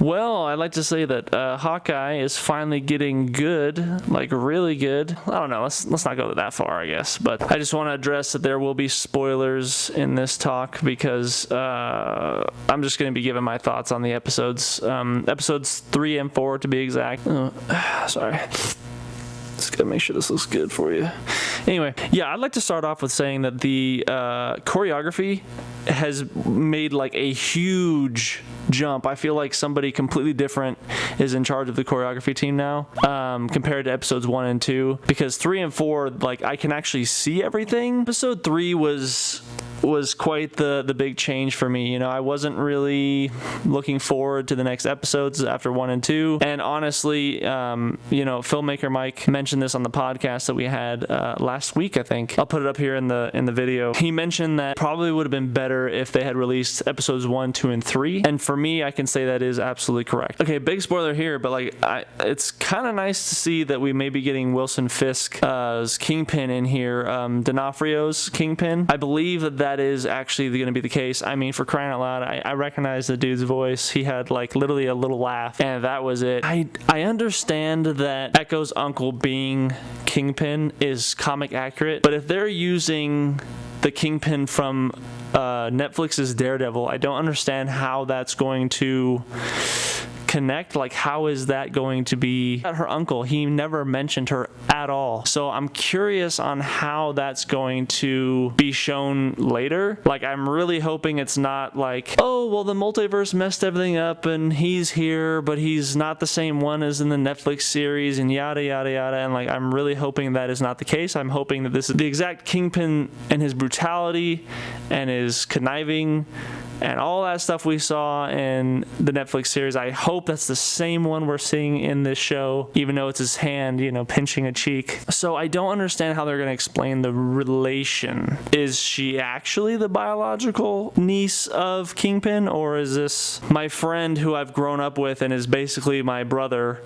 Well, I'd like to say that Hawkeye is finally getting good, like really good. I don't know, let's not go that far, I guess. But I just want to address that there will be spoilers in this talk because I'm just going to be giving my thoughts on the episodes. Episodes 3 and 4 to be exact. Sorry. Just gotta make sure this looks good for you. Anyway, yeah, I'd like to start off with saying that the choreography has made like a huge jump. I feel like somebody completely different is in charge of the choreography team now, compared to episodes 1 and 2, because 3 and 4, like, I can actually see everything. Episode 3 was quite the big change for me. You know, I wasn't really looking forward to the next episodes after 1 and 2, and honestly, filmmaker Mike mentioned this on the podcast that we had last week, I think. I'll put it up here in the video. He mentioned that probably would have been better if they had released episodes 1, 2, and 3, and for me, I can say that is absolutely correct. Okay, big spoiler here, but like, it's kind of nice to see that we may be getting Wilson Fisk's Kingpin in here, D'Onofrio's Kingpin. I believe that is actually going to be the case. I mean, for crying out loud, I recognize the dude's voice. He had like literally a little laugh, and that was it. I understand that Echo's uncle being Kingpin is comic accurate, but if they're using the Kingpin from Netflix's Daredevil, I don't understand how that's going to connect. Like, how is that going to be her uncle? He never mentioned her at all. So I'm curious on how that's going to be shown later. Like, I'm really hoping it's not like, oh, well, the multiverse messed everything up and he's here, but he's not the same one as in the Netflix series and yada, yada, yada. And like, I'm really hoping that is not the case. I'm hoping that this is the exact Kingpin and his brutality and his conniving and all that stuff we saw in the Netflix series. I hope that's the same one we're seeing in this show, even though it's his hand, pinching a cheek. So I don't understand how they're going to explain the relation. Is she actually the biological niece of Kingpin, or is this my friend who I've grown up with and is basically my brother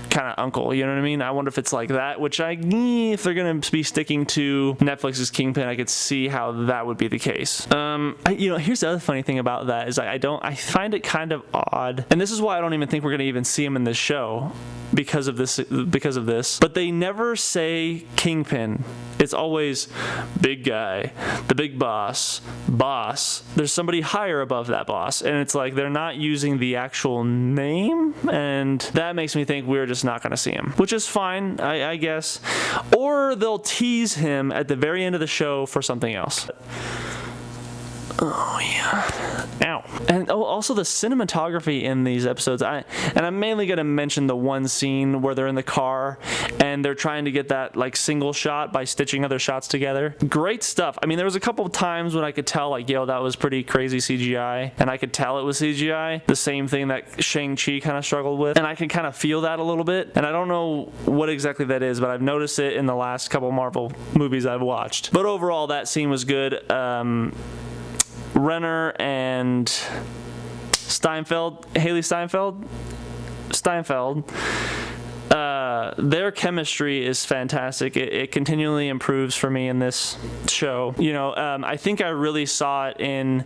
kind of uncle, you know what I mean? I wonder if it's like that, which if they're gonna be sticking to Netflix's Kingpin, I could see how that would be the case. Here's the other funny thing about that is I find it kind of odd, and this is why I don't even think we're gonna even see him in this show because of this, but they never say Kingpin. It's always big guy, the big boss. There's somebody higher above that boss, and it's like they're not using the actual name, and that makes me think we're just not going to see him, which is fine, I guess. Or they'll tease him at the very end of the show for something else. Oh, yeah. Ow. And also the cinematography in these episodes. I'm mainly going to mention the one scene where they're in the car and they're trying to get that like single shot by stitching other shots together. Great stuff. I mean, there was a couple of times when I could tell like, yo, that was pretty crazy CGI, and I could tell it was CGI. The same thing that Shang-Chi kind of struggled with, and I can kind of feel that a little bit. And I don't know what exactly that is, but I've noticed it in the last couple Marvel movies I've watched. But overall, that scene was good. Renner and Haley Steinfeld, their chemistry is fantastic. It continually improves for me in this show. I think I really saw it in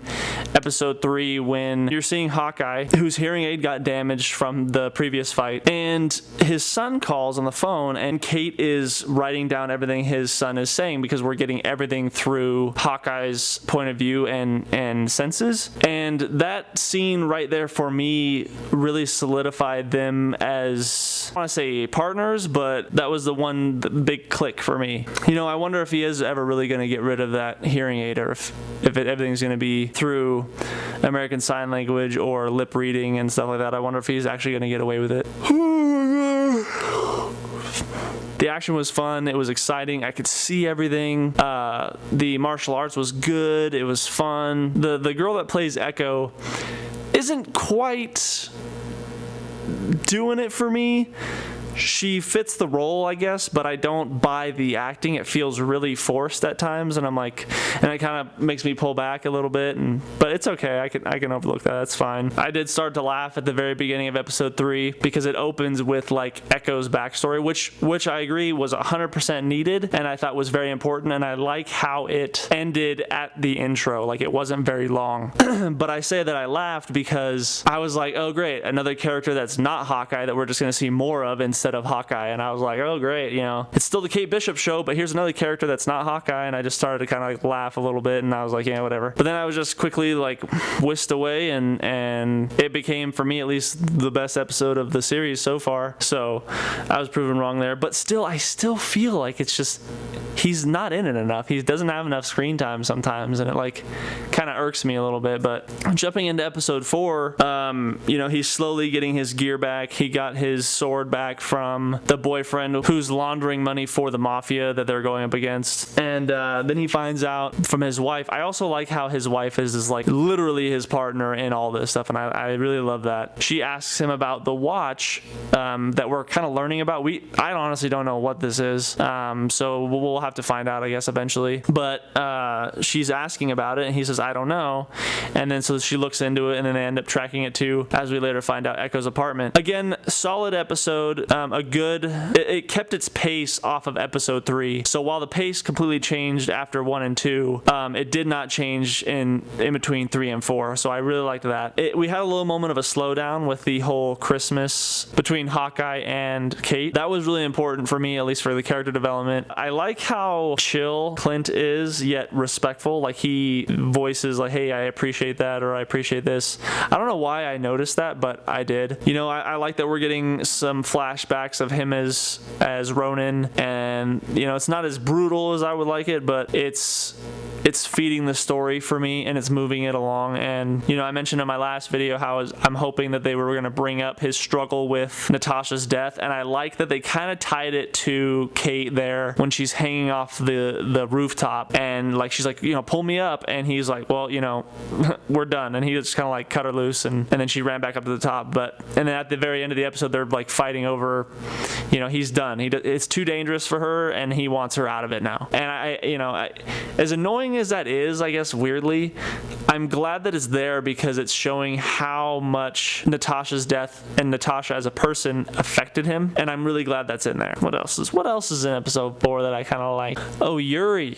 episode 3 when you're seeing Hawkeye, whose hearing aid got damaged from the previous fight, and his son calls on the phone, and Kate is writing down everything his son is saying because we're getting everything through Hawkeye's point of view and senses. And that scene right there for me really solidified them as, I want to say partners, but that was the big click for me. I wonder if he is ever really going to get rid of that hearing aid, or if everything's going to be through American Sign Language or lip reading and stuff like that. I wonder if he's actually going to get away with it. The action was fun. It was exciting. I could see everything. The martial arts was good. It was fun. The girl that plays Echo isn't quite doing it for me. she fits the role, I guess, but I don't buy the acting. It feels really forced at times, and I'm like, and it kind of makes me pull back a little bit, but it's okay. I can overlook that. That's fine. I did start to laugh at the very beginning of episode 3 because it opens with like Echo's backstory, which I agree was 100% needed, and I thought was very important, and I like how it ended at the intro. Like, it wasn't very long. But I say that I laughed because I was like, oh great, another character that's not Hawkeye that we're just going to see more of instead of Hawkeye. And I was like, oh great, you know, it's still the Kate Bishop show, but here's another character that's not Hawkeye. And I just started to kind of like laugh a little bit, and I was like, yeah, whatever. But then I was just quickly like whisked away, and it became, for me at least, the best episode of the series so far. So I was proven wrong there, but still, I still feel like it's just, he's not in it enough. He doesn't have enough screen time sometimes, and it like kind of irks me a little bit. But jumping into episode 4, you know, he's slowly getting his gear back. He got his sword back from the boyfriend who's laundering money for the mafia that they're going up against, and then he finds out from his wife. I also like how his wife is like literally his partner in all this stuff, and I really love that. She asks him about the watch that we're kind of learning about. I honestly don't know what this is, so we'll have to find out, I guess, eventually. But she's asking about it, and he says, I don't know. And then so she looks into it, and then they end up tracking it to, as we later find out, Echo's apartment. Again, solid episode. It kept its pace off of episode 3. So while the pace completely changed after 1 and 2, it did not change in between 3 and 4. So I really liked that. We had a little moment of a slowdown with the whole Christmas between Hawkeye and Kate. That was really important for me, at least for the character development. I like how chill Clint is, yet respectful. Like, he voices like, hey, I appreciate that, or I appreciate this. I don't know why I noticed that, but I did. You know, I like that we're getting some flashbacks of him as Ronin, and you know, it's not as brutal as I would like it, but it's feeding the story for me, and it's moving it along. And you know, I mentioned in my last video how I'm hoping that they were going to bring up his struggle with Natasha's death, and I like that they kind of tied it to Kate there when she's hanging off the rooftop, and like she's like, you know, pull me up, and he's like, well, you know, we're done, and he just kind of like cut her loose, and then she ran back up to the top. And then at the very end of the episode, they're like fighting over, you know, he's done. It's too dangerous for her, and he wants her out of it now. And as annoying as that is, I guess weirdly, I'm glad that it's there because it's showing how much Natasha's death and Natasha as a person affected him, and I'm really glad that's in there. What else is in episode 4 that I kind of like? Oh, Yuri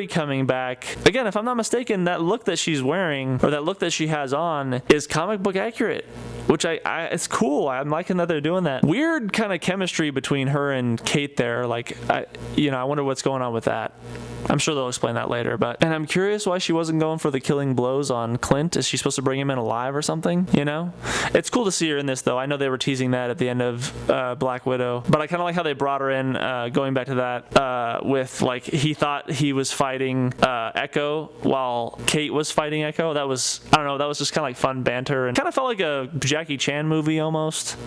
coming back again. If I'm not mistaken, that look that she's wearing, or that look that she has on, is comic book accurate, which it's cool. I'm liking that they're doing that. Weird kind of chemistry between her and Kate there. Like, I wonder what's going on with that. I'm sure they'll explain that later, and I'm curious why she wasn't going for the killing blows on Clint. Is she supposed to bring him in alive or something? You know? It's cool to see her in this, though. I know they were teasing that at the end of Black Widow, but I kind of like how they brought her in, going back to that, with, like, he thought he was fighting Echo while Kate was fighting Echo. That was just kind of like fun banter, and kind of felt like a Jackie Chan movie almost.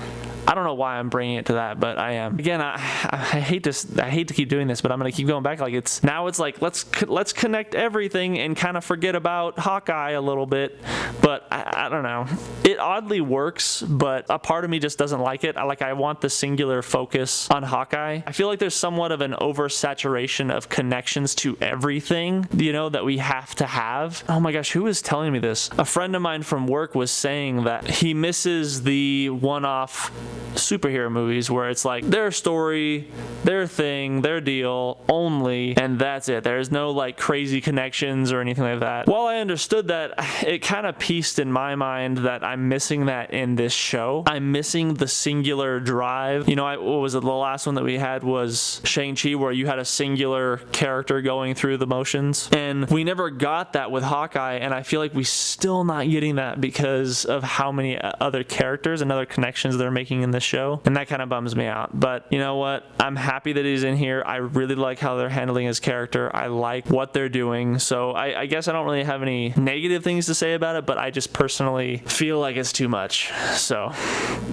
I don't know why I'm bringing it to that, but I am. Again, I hate to keep doing this, but I'm gonna keep going back. Like, it's like let's connect everything and kind of forget about Hawkeye a little bit. But I don't know. It oddly works, but a part of me just doesn't like it. I want the singular focus on Hawkeye. I feel like there's somewhat of an oversaturation of connections to everything, you know, that we have to have. Oh my gosh, who was telling me this? A friend of mine from work was saying that he misses the one-off superhero movies where it's like their story, their thing, their deal only, and that's it. There's no like crazy connections or anything like that. While I understood that, it kind of pieced in my mind that I'm missing that in this show. I'm missing the singular drive. You know, what was it? The last one that we had was Shang-Chi, where you had a singular character going through the motions, and we never got that with Hawkeye, and I feel like we still not getting that because of how many other characters and other connections they're making in this show, and that kind of bums me out. But you know what? I'm happy that he's in here. I really like how they're handling his character. I like what they're doing. So I guess I don't really have any negative things to say about it, but I just personally feel like it's too much. So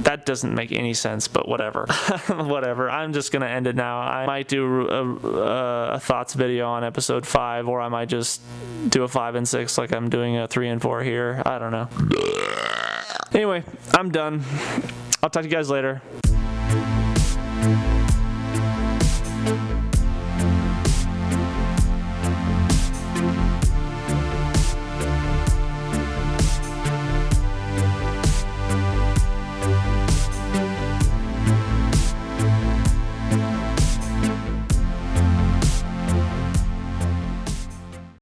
that doesn't make any sense, but whatever. Whatever. I'm just gonna end it now. I might do a thoughts video on episode 5, or I might just do a 5 and 6 like I'm doing a 3 and 4 here. I don't know. Anyway, I'm done. I'll talk to you guys later.